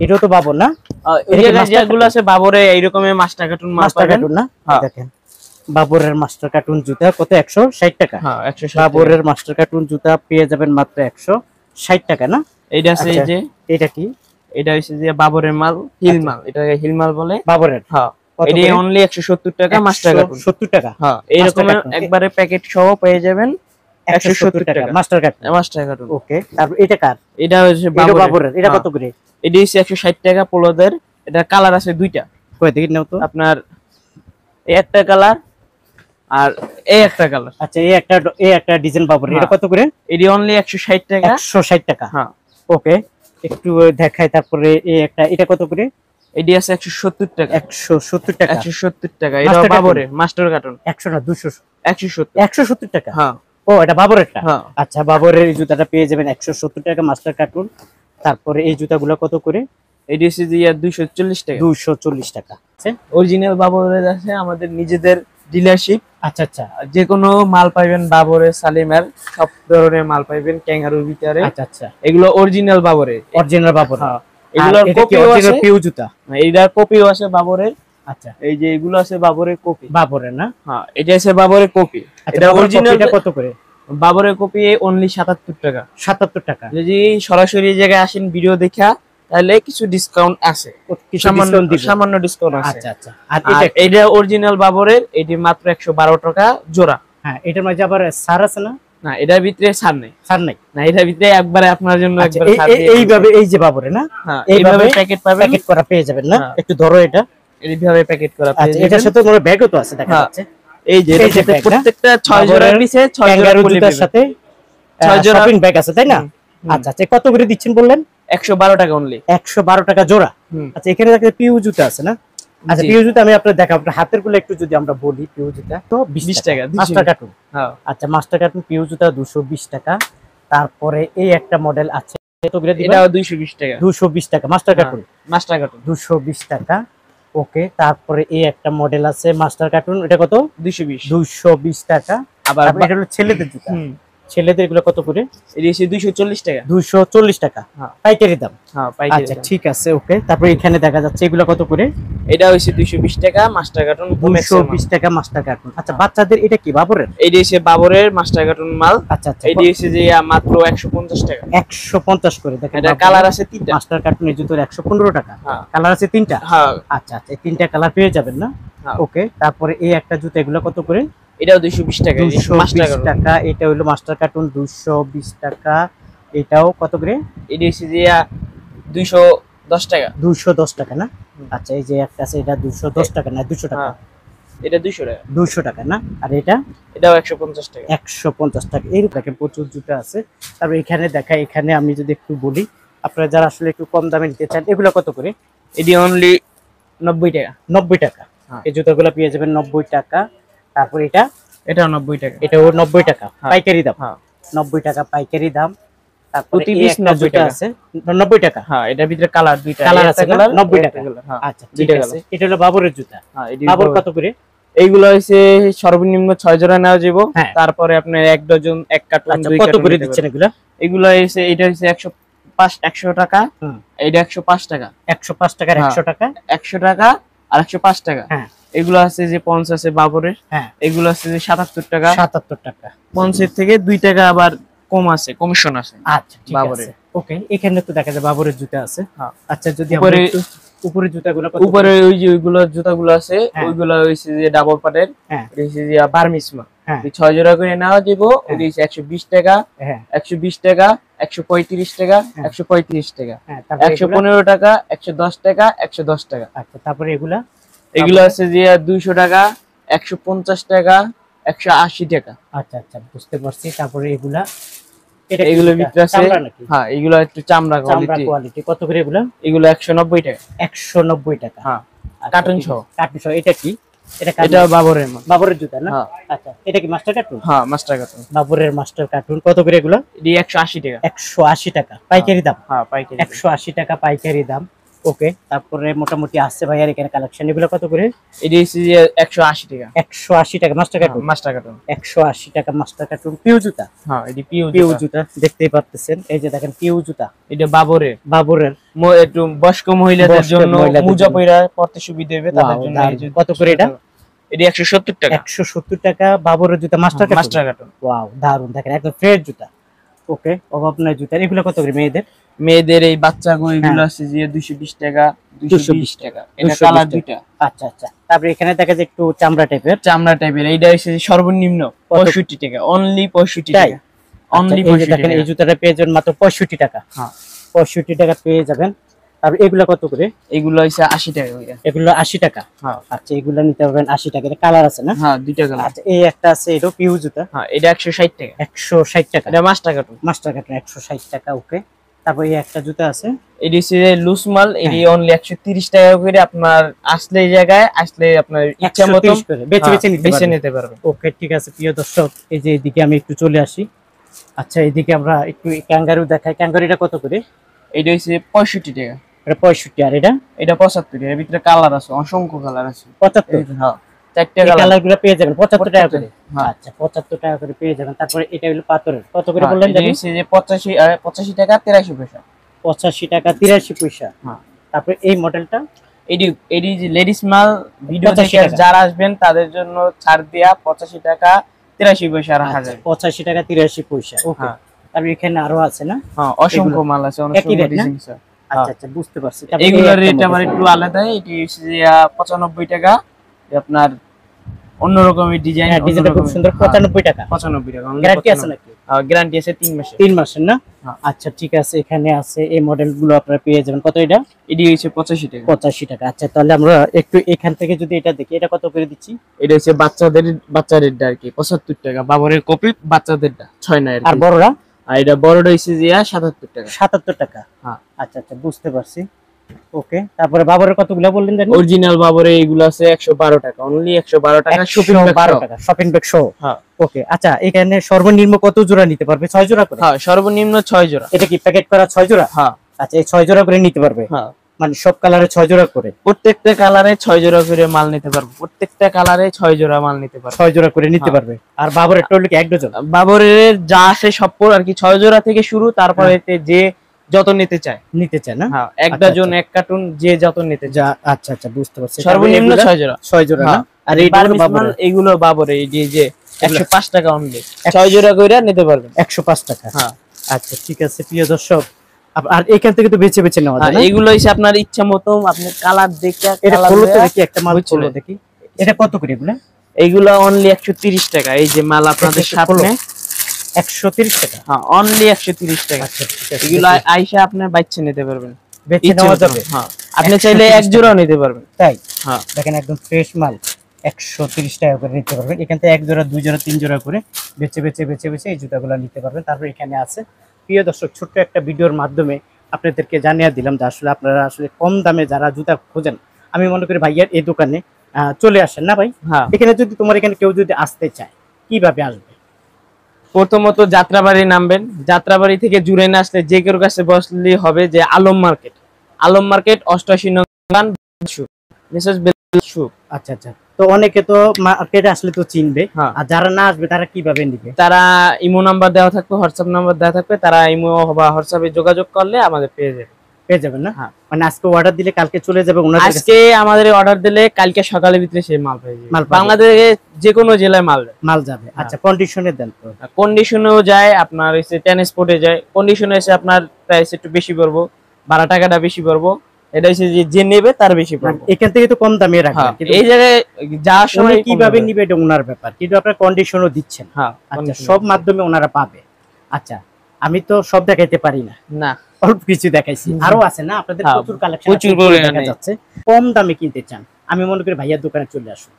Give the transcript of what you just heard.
এটাও তো বাবর না? এই যেগুলো আছে বাবরে এইরকমের মাস্টার কার্টুন মাস্টার কার্টুন না? দেখেন বাবরের মাস্টার কার্টুন জুতা কত 160 টাকা। হ্যাঁ 160 বাবরের মাস্টার কার্টুন জুতা পেয়ে যাবেন মাত্র 160 টাকা না? এইটা আছে এই যে এটা কি? এটা হইছে যে বাবরের মাল, হিল মাল, এটাকে হিল মাল বলে বাবরের। হ্যাঁ এটা অনলি 170 টাকা মাস্টার কার্টুন। 70 টাকা। হ্যাঁ এরকম একবারে প্যাকেট সহ পেয়ে যাবেন 170 টাকা মাস্টার কার্টুন। মাস্টার কার্টুন ওকে। তারপর এটা কার? এটা হচ্ছে বাবরের। এটা কত করে? এটা হচ্ছে 160 টাকা পোলোদের। এটা কালার আছে দুইটা। কই দেখি নাও তো। আপনার এই একটা কালার আর এই একটা কালার। আচ্ছা এই একটা ডিজাইন বাবর। এটা কত করে? এটি অনলি 160 টাকা। 160 টাকা। হ্যাঁ ওকে একটু দেখাই। তারপরে এই একটা এটা কত করে? এটি আছে 170 টাকা। 170 টাকা। 170 টাকা। এটা বাবরের মাস্টার কার্টুন। 100 না 200 170 170 টাকা। হ্যাঁ ও এটা বাবরেরটা। আচ্ছা বাবরের এই জুতাটা পেয়ে যাবেন 170 টাকা মাস্টার কার্টুন। তারপরে এই জুতাগুলো কত করে? এটি হচ্ছে যে 240 টাকা। 240 টাকা। অরিজিনাল বাবরের আছে আমাদের নিজেদের ডিলারশিপ। আচ্ছা আচ্ছা যে কোনো মাল পাইবেন বাবরের, সালিমার সব ধরনের মাল পাইবেন ক্যাঙ্গারুর ভিতরে। আচ্ছা আচ্ছা এগুলো অরিজিনাল বাবরের। অরিজিনাল বাবর। হ্যাঁ এগুলোর কপিও আছে। পিউ জুতা। এইটার কপিও আছে বাবরের। আচ্ছা এই যে এগুলো আছে বাবরের কপি। বাবরের না? হ্যাঁ এটা আছে বাবরের কপি। এটা অরিজিনালটা কত করে? বাবরের কপি অনলি 77 টাকা। 77 টাকা। যদি সরাসরি এই জায়গায় আসেন ভিডিও দেখা তাহলে কিছু ডিসকাউন্ট আছে। সামান্য ডিসকাউন্ট আছে। আচ্ছা আচ্ছা। আর এটা অরিজিনাল বাবরের। এটি মাত্র 112 টাকা জোড়া। হ্যাঁ এটার মাঝে আবার ছাড় আছে না? না এটার ভিতরে ছাড় নেই। ছাড় নাই না এটার ভিতরে একবারে আপনার জন্য একবারে ছাড় দিয়ে এইভাবে এই যে বাবরে না? হ্যাঁ এইভাবে প্যাকেট পাবেন। প্যাকেট করা পেয়ে যাবেন না? একটু ধরো এটা। এইভাবে প্যাকেট করা পেয়ে যাবেন। এটার সাথে তোমার ব্যাগও তো আছে দেখা যাচ্ছে। এই যে প্রত্যেকটা 6 জোড়ার নিচে 6 জোড়া জুতার সাথে 6 জোড়া শপিং ব্যাগ আছে তাই না? আচ্ছা আচ্ছা কত করে দিচ্ছেন বললেন? 112 টাকা অনলি। 112 টাকা জোড়া। আচ্ছা এখানে দেখতে পিউ জুতা আছে না? আচ্ছা পিউ জুতা আমি আপনাদের দেখাবো। আপনার হাতের গুলো একটু যদি আমরা বলি পিউ জুতা তো 20 টাকা মাস্টার কার্টুন। হ্যাঁ আচ্ছা মাস্টার কার্টুন পিউ জুতা 220 টাকা। তারপরে এই একটা মডেল আছে কত করে দিবেন? এটাও 220 টাকা। 220 টাকা মাস্টার কার্টুন। মাস্টার কার্টুন 220 টাকা। ওকে তারপরে এই একটা মডেল আছে মাস্টার কার্টুন। এটা কত? 220 টাকা। আবার এটা হলো ছেলেদের জুতা। ছেলেদের এগুলো কত করে? এই যে 240 টাকা। 240 টাকা পাইকারি দাম। হ্যাঁ পাইকারি। আচ্ছা ঠিক আছে ওকে। তারপর এখানে দেখা যাচ্ছে এগুলো কত করে? এটা হইছে 220 টাকা মাস্টার কার্টুন। 220 টাকা মাস্টার কার্টুন। আচ্ছা বাচ্চাদের এটা কি বাবরের? এইটা হইছে বাবরের মাস্টার কার্টুন মাল। আচ্ছা আচ্ছা এইটা হইছে যে মাত্র 150 টাকা। 150 করে। দেখেন এটা কালার আছে 3টা। মাস্টার কার্টুনের জুতোর 115 টাকা। কালার আছে 3টা। হ্যাঁ আচ্ছা আচ্ছা এই 3টা কালার পেয়ে যাবেন না? ওকে তারপরে এই একটা জুতো এগুলো কত করে? এটাও 220 টাকা। 220 টাকা। এটা হলো মাস্টার কার্টুন 220 টাকা। এটাও কত করে? এটা হচ্ছে যে 210 টাকা। 210 টাকা না? আচ্ছা এই যে একটা আছে এটা 210 টাকা না 200 টাকা। এটা 200 টাকা। 200 টাকা না? আর এটাও 150 টাকা। 150 টাকা। এই দেখেন প্রচুর জুতো আছে। তারপর এখানে দেখা এখানে আমি যদি একটু বলি আপনারা যারা আসলে একটু কম দামে নিতে চান এগুলো কত করে? এটি অনলি 90 টাকা। 90 টাকা। এই জুতোগুলো পেয়ে যাবেন 90 টাকা। তারপর এটাও 90 টাকা। এটাও 90 টাকা পাইকারি দাম। 90 টাকা পাইকারি দাম। তারপর প্রতি পিস 90 টাকা আছে 90 টাকা। হ্যাঁ এটার ভিতরে কালার দুইটা। কালার আছে 90 টাকা। আচ্ছা ঠিক আছে। এটা হলো বাবরের জুতা। হ্যাঁ বাবর কত করে? এইগুলো হইছে সর্বনিম্ন 6 জোড়া নেওয়া যাব। তারপরে আপনি 1 ডজন 1 কার্টুন 2 কত করে দিচ্ছেন এগুলা? এগুলো হইছে এটা হইছে 100 টাকা। এইটা 105 টাকা। 105 টাকা 100 টাকা। 100 টাকা আর 105 টাকা। হ্যাঁ এগুলো আছে যে পঞ্চ আছে বাবরের। হ্যাঁ এগুলো আছে যে 77 টাকা। 77 টাকা। পঞ্চের থেকে 2 টাকা আবার কম আছে, কমিশন আছে। আচ্ছা ঠিক আছে ওকে। এখানে তো দেখা যায় বাবরের জুতা আছে। আচ্ছা যদি আমরা একটু উপরে জুতাগুলো কত? উপরে ওই যে ওইগুলো জুতাগুলো আছে ওইগুলো হইছে যে ডাবল পাটের। হইছে যে বার্মিসমা। এই 6 জোড়া করে নেওয়া দিব। ওই 120 টাকা। 120 টাকা 135 টাকা 135 টাকা 115 টাকা 110 টাকা 110 টাকা। আচ্ছা তারপরে এগুলো আছে যে 200 টাকা 150 টাকা 180 টাকা। আচ্ছা আচ্ছা বুঝতে পারছি। তারপরে এগুলোর ভিতরে আছে হ্যাঁ এগুলো একটু চামড়া কোয়ালিটি। কত করে এগুলো? এগুলো 190 টাকা। 190 টাকা। হ্যাঁ কার্টুন সহ। এটা কি? এটা বাবরের মাল। বাবরের জুতা না? আচ্ছা এটা কি মাস্টার কার্টুন? হ্যাঁ মাস্টার কার্টুন। বাবরের মাস্টার কার্টুন কত করে এগুলো? এটি 180 টাকা। 180 টাকা পাইকারি দাম। হ্যাঁ পাইকারি 180 টাকা পাইকারি দাম। ওকে, তারপরে মোটামুটি আছে ভাইয়ার এখানে কালেকশন। এগুলো কত করে? এটা হচ্ছে যে 180 টাকা। 180 টাকা মাস্টার কার্টুন। মাস্টার কার্টুন 180 টাকা মাস্টার কার্টুন। পিউ জুতা। হ্যাঁ, এটা পিউ জুতা দেখতেই পাচ্ছেন। এই যে দেখেন পিউ জুতা। এটা বাবরের একটু বয়স্ক মহিলাদের জন্য মোজা পয়রা পড়তে সুবিধা হবে তাদের জন্য। কত করে এটা? এটা 170 টাকা। 170 টাকা বাবরের জুতা মাস্টার কার্টুন। ওয়াও, দারুন, দেখেন একদম ফ্রেশ জুতা। ওকে, অভাব নাই জুতার। এগুলো কত করে মেয়েদের এই বাচ্চা এগুলো আছে যে 220 টাকা, 220 টাকা। এটা কালার দুইটা। আচ্ছা আচ্ছা। তারপরে এখানে দেখা যায় একটু চামড়া টাইপের। এইটা হচ্ছে সর্বনিম্ন 65 টাকা, অনলি 65 টাকা। অনলি 65 টাকা। এই জুতাটা পেয়ে যাবেন মাত্র 65 টাকা। হ্যাঁ, 65 টাকা পেয়ে যাবেন। আর এগুলা কত করে? এগুলো হইছে 80 টাকা। এগুলো 80 টাকা। হ্যাঁ, আচ্ছা, এগুলো নিতে পারবেন 80 টাকা। এটা কালার আছে না? হ্যাঁ, দুইটা কালার। আচ্ছা, এই একটা আছে, এটা পিউ জুতা। হ্যাঁ, এটা 160 টাকা। 160 টাকা। এটা মাস্টার কার্টুন 160 টাকা। ওকে, তারপর এই একটা জুতা আছে, এডি হচ্ছে লুজ মাল। এডি অনলি 130 টাকা করে। আপনার আসলে এই জায়গায় আসলে আপনার ইচ্ছা মতো বেছে নিতে পারবেন। ওকে, ঠিক আছে প্রিয় দর্শক, এই যে এদিকে আমি একটু চলে আসি। আচ্ছা, এদিকে আমরা একটু ক্যাঙ্গারু দেখাই। ক্যাঙ্গারুটা কত করে? এটা হচ্ছে 65 টাকা। এটা 65। আর এটা 75। এর ভিতরে কালার আছে, অসংখ্য কালার আছে। 75। হ্যাঁ, চারটি কালারগুলো পেয়ে যাবেন 75 টাকা করে। আচ্ছা, 75 টাকা করে পেয়ে যাবেন। তারপরে এটা হলো পাথরের। কত করে বললেন জানেন? এটা হচ্ছে যে 85 টাকা 83 পয়সা। 85 টাকা 83 পয়সা। হ্যাঁ, তারপরে এই মডেলটা এডি যে লেডিস মাল ভিডিও দেখে যারা আসবেন তাদের জন্য ছাড় দেয়া 85 টাকা 83 পয়সা রাখা যায়। 85 টাকা 83 পয়সা। ওকে, তারপর এখানে আরো আছে না? হ্যাঁ, অসংখ্য মাল আছে, অসংখ্য ডিজাইন আছে। আচ্ছা আচ্ছা, বুঝতে পারছি। এগুলোর রেট আমার একটু আলাদা। এটি হচ্ছে 95 টাকা। আপনার অন্য রকমের ডিজাইন, ডিজাইনটা খুব সুন্দর। 95 টাকা। 95 টাকা। গ্যারান্টি আছে নাকি? গ্যারান্টি আছে 3 মাসের। 3 মাসের না? আচ্ছা, ঠিক আছে। এখানে আছে এই মডেলগুলো আপনারা পেয়ে যাবেন। কত এটা? এটি হচ্ছে 85 টাকা। 85 টাকা। আচ্ছা, তাহলে আমরা একটু এখান থেকে যদি এটা দেখি, এটা কত করে দিচ্ছি? এটা হচ্ছে বাচ্চাদেরটা আর কি 75 টাকা। বাবরের কপি বাচ্চাদেরটা 6 না। আর বড়রা? আর এটা বড়টা হচ্ছে 77 টাকা। 77 টাকা। হ্যাঁ, আচ্ছা আচ্ছা, বুঝতে পারছি। ওকে, তারপরে বাবরের কতগুলো বললেন জানেন? অরিজিনাল বাবরের এগুলো আছে 112 টাকা। অনলি 112 টাকা। শপিং ব্যাগ টাকা, শপিং ব্যাগ সহ। হ্যাঁ, ওকে। আচ্ছা, এখানে সর্বনিম্ন কত জোড়া নিতে পারবে? 6 জোড়া করে? হ্যাঁ, সর্বনিম্ন 6 জোড়া। এটা কি প্যাকেট করা 6 জোড়া? হ্যাঁ। আচ্ছা, এই 6 জোড়া করে নিতে পারবে? হ্যাঁ, মানে সব কালারে 6 জোড়া করে? প্রত্যেকটা কালারে 6 জোড়া করে মাল নিতে পারবে। প্রত্যেকটা কালারে 6 জোড়া মাল নিতে পারবে। 6 জোড়া করে নিতে পারবে। আর বাবরের টোল কি 1 ডজন? বাবরের যা আছে সব আর কি 6 জোড়া থেকে শুরু। তারপরে যে যত নিতে চায় না? হ্যাঁ, 1 ডজন 1 কার্টুন যে যত নিতে চায়। আচ্ছা আচ্ছা, বুঝতে পারছি। সর্বনিম্ন 6 জোড়া। 6 জোড়া না? আর এই বাবর এগুলো বাবরে এই যে 105 টাকা অনলি। 6 জোড়া কইরা নিতে পারবেন 105 টাকা। হ্যাঁ, আচ্ছা, ঠিক আছে প্রিয় দর্শক। আর এখান থেকে তো বেছে নেওয়া যায় না? এগুলো হইছে আপনার ইচ্ছা মতো, আপনি কালার দেখে এটা খুলে দেখি, একটা মাল খুলে দেখি। এটা কত করে এগুলা? এইগুলো অনলি 130 টাকা। এই যে মাল আপনাদের সামনে 130 টাকা। হ্যাঁ, অনলি 130 টাকা। আচ্ছা, ঠিক আছে। এগুলো আইসা আপনি বাইছে নিতে পারবেন, বেছে নেওয়া যাবে। হ্যাঁ, আপনি চাইলে এক জোড়াও নিতে পারবেন। তাই? হ্যাঁ, দেখেন একদম ফ্রেশ মাল। 130 টাকা করে নিতে পারবেন। এখান থেকে 1 জোড়া 2 জোড়া 3 জোড়া করে বেছে এই জুতাগুলো নিতে পারবেন। তারপর এখানে আছে প্রিয় দর্শক, ছোট্ট একটা ভিডিওর মাধ্যমে আপনাদেরকে জানিয়ে দিলাম যে আসলে আপনারা আসলে কম দামে যারা জুতা খোঁজেন, আমি মনে করি ভাইয়ার এই দোকানে চলে আসেন না ভাই? হ্যাঁ। এখানে যদি তোমার এখানে কেউ যদি আসতে চায়, কিভাবে আসবে? প্রথমত যাত্রাবাড়ি নামবেন। যাত্রাবাড়ি থেকে জুড়ে না আসলে যে কেউ কাছে বসলেই হবে যে আলম মার্কেট 88 নং মিসেস বেলসু। আচ্ছা আচ্ছা, তো অনেকে তো মার্কেটে আসলে তো চিনবে, আর যারা না আসবে তারা কিভাবে নিবে? তারা ইমো নাম্বার দেওয়া থাকবে, হোয়াটসঅ্যাপ নাম্বার দেওয়া থাকবে। তারা ইমো বা হোয়াটসঅ্যাপে যোগাযোগ করলে আমাদের পেয়ে যাবেন না? মানে আজকে অর্ডার দিলে কালকে চলে যাবে ওনাদের কাছে? আজকে আমাদের অর্ডার দিলে কালকে সকালের ভিতরে সেই মাল পেয়ে যাবে। বাংলাদেশে যে কোনো জেলায় মাল যাবে। আচ্ছা, কন্ডিশনে দেন তো? কন্ডিশনেও যায়, আপনার হইছে ট্রান্সপোর্টে যায়। কন্ডিশনে এসে আপনার প্রাইস একটু বেশি পড়বো, ভাড়া টাকাটা বেশি পড়বো। এটা হচ্ছে যে নেবে তার বেশি পড়বে। এখান থেকে তো কম দামে রাখবেন, এই জায়গায় যাওয়ার সময় কিভাবে নিবে এটা ওনার ব্যাপার, কিন্তু আপনারা কন্ডিশনও দিচ্ছেন। হ্যাঁ, আচ্ছা, সব মাধ্যমে ওনারা পাবে। আচ্ছা, আমি তো সব দেখাইতে পারি না, অল্প কিছু দেখাইছি। আরো আছে না আপনাদের? প্রচুর কালেকশন, প্রচুর দেখা যাচ্ছে। কম দামে কিনতে চান, আমি মনে করি ভাইয়ার দোকানে চলে আসুন।